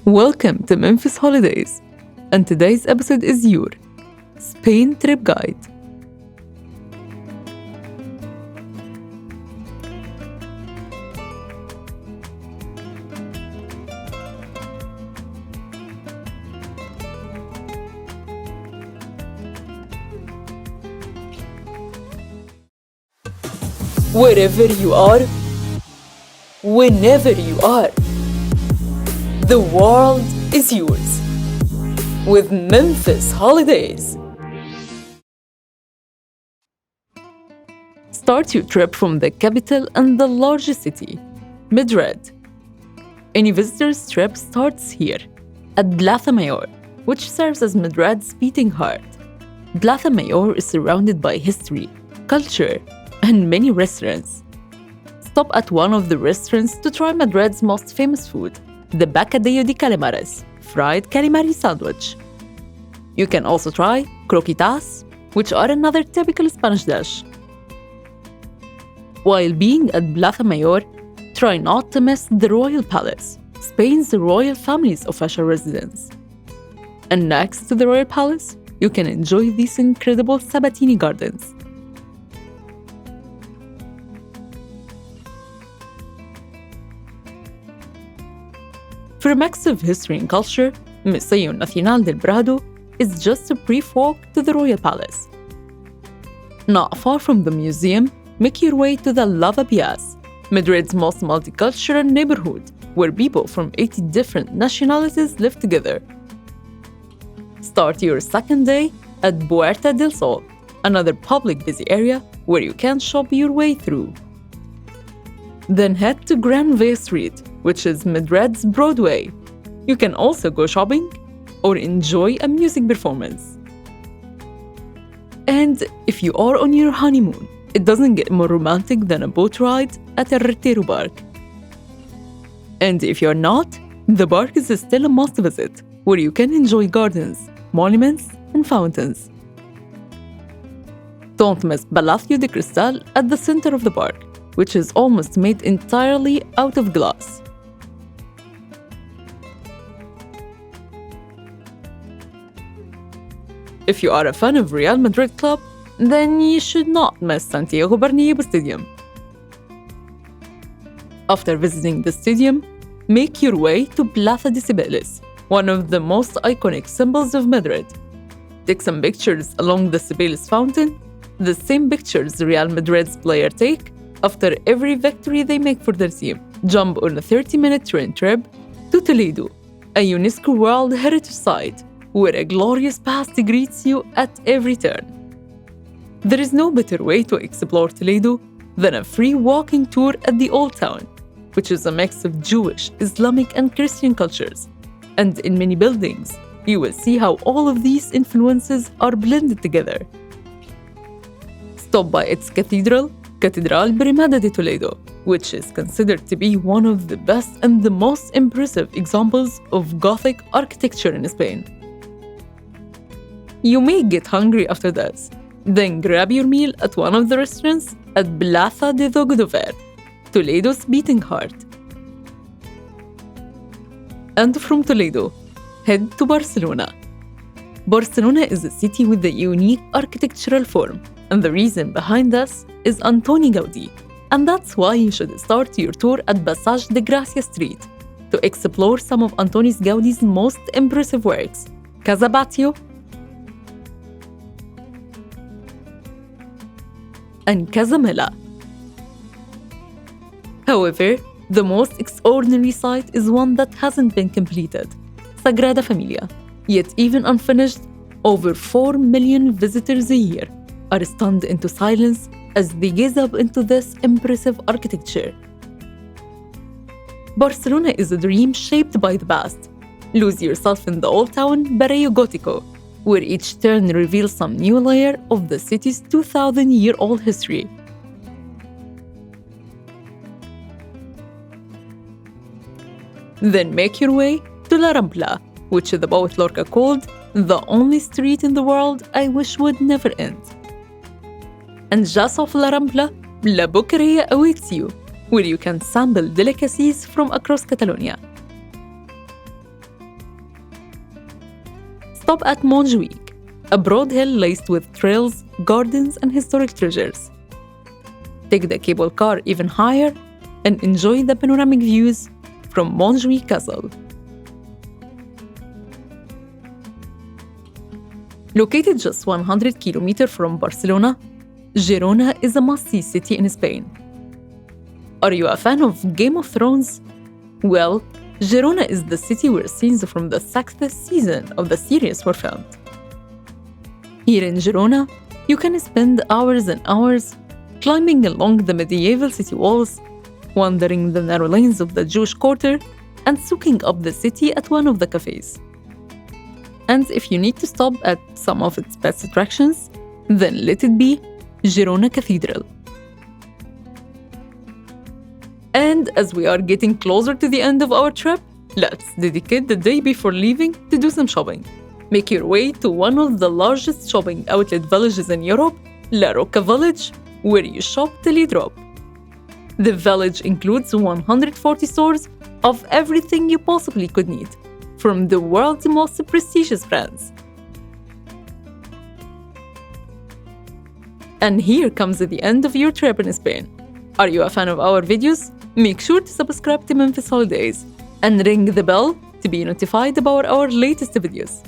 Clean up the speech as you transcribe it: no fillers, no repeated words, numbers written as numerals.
Welcome to Memphis Holidays, and today's episode is your Spain Trip Guide. Wherever you are, whenever you are, the world is yours with Memphis Holidays. Start your trip from the capital and the largest city, Madrid. Any visitor's trip starts here at Plaza Mayor, which serves as Madrid's beating heart. Plaza Mayor is surrounded by history, culture, and many restaurants. Stop at one of the restaurants to try Madrid's most famous food, the Bacadillo de Calamares, fried calamari sandwich. You can also try croquetas, which are another typical Spanish dish. While being at Plaza Mayor, try not to miss the Royal Palace, Spain's royal family's official residence. And next to the Royal Palace, you can enjoy these incredible Sabatini gardens. For a mix of history and culture, Museo Nacional del Prado is just a brief walk to the Royal Palace. Not far from the museum, make your way to the Lava Piaz, Madrid's most multicultural neighborhood, where people from 80 different nationalities live together. Start your second day at Puerta del Sol, another public busy area where you can shop your way through. Then head to Gran Via Street, which is Madrid's Broadway. You can also go shopping or enjoy a music performance. And if you are on your honeymoon, it doesn't get more romantic than a boat ride at a Retiro Park. And if you're not, the park is still a must visit, where you can enjoy gardens, monuments, and fountains. Don't miss Palacio de Cristal at the center of the park, which is almost made entirely out of glass. If you are a fan of Real Madrid club, then you should not miss Santiago Bernabéu Stadium. After visiting the stadium, make your way to Plaza de Cibeles, one of the most iconic symbols of Madrid. Take some pictures along the Cibeles fountain, the same pictures Real Madrid's players take after every victory they make for their team. Jump on a 30-minute train trip to Toledo, a UNESCO World Heritage Site, where a glorious past greets you at every turn. There is no better way to explore Toledo than a free walking tour at the Old Town, which is a mix of Jewish, Islamic, and Christian cultures. And in many buildings, you will see how all of these influences are blended together. Stop by its Cathedral Brimada de Toledo, which is considered to be one of the best and the most impressive examples of Gothic architecture in Spain. You may get hungry after this, then grab your meal at one of the restaurants at Plaza de Dogodover, Toledo's beating heart. And from Toledo, head to Barcelona. Barcelona is a city with a unique architectural form, and the reason behind this is Antoni Gaudí. And that's why you should start your tour at Passage de Gràcia Street to explore some of Antoni Gaudí's most impressive works, Casa Batlló and Casa Mela. However, the most extraordinary site is one that hasn't been completed, Sagrada Familia. Yet even unfinished, over 4 million visitors a year are stunned into silence as they gaze up into this impressive architecture. Barcelona is a dream shaped by the past. Lose yourself in the old town Barrio Gótico, where each turn reveals some new layer of the city's 2,000-year-old history. Then make your way to La Rambla, which the poet Lorca called the only street in the world I wish would never end. And just off La Rambla, La Boqueria awaits you, where you can sample delicacies from across Catalonia. Stop at Montjuic, a broad hill laced with trails, gardens, and historic treasures. Take the cable car even higher and enjoy the panoramic views from Montjuic Castle. Located just 100 kilometers from Barcelona, Girona is a must-see city in Spain. Are you a fan of Game of Thrones? Well, Girona is the city where scenes from the 6th season of the series were filmed. Here in Girona, you can spend hours and hours climbing along the medieval city walls, wandering the narrow lanes of the Jewish quarter, and soaking up the city at one of the cafes. And if you need to stop at some of its best attractions, then let it be Girona Cathedral. And as we are getting closer to the end of our trip, let's dedicate the day before leaving to do some shopping. Make your way to one of the largest shopping outlet villages in Europe, La Roca Village, where you shop till you drop. The village includes 140 stores of everything you possibly could need, from the world's most prestigious brands. And here comes the end of your trip in Spain. Are you a fan of our videos? Make sure to subscribe to Memphis Holidays and ring the bell to be notified about our latest videos.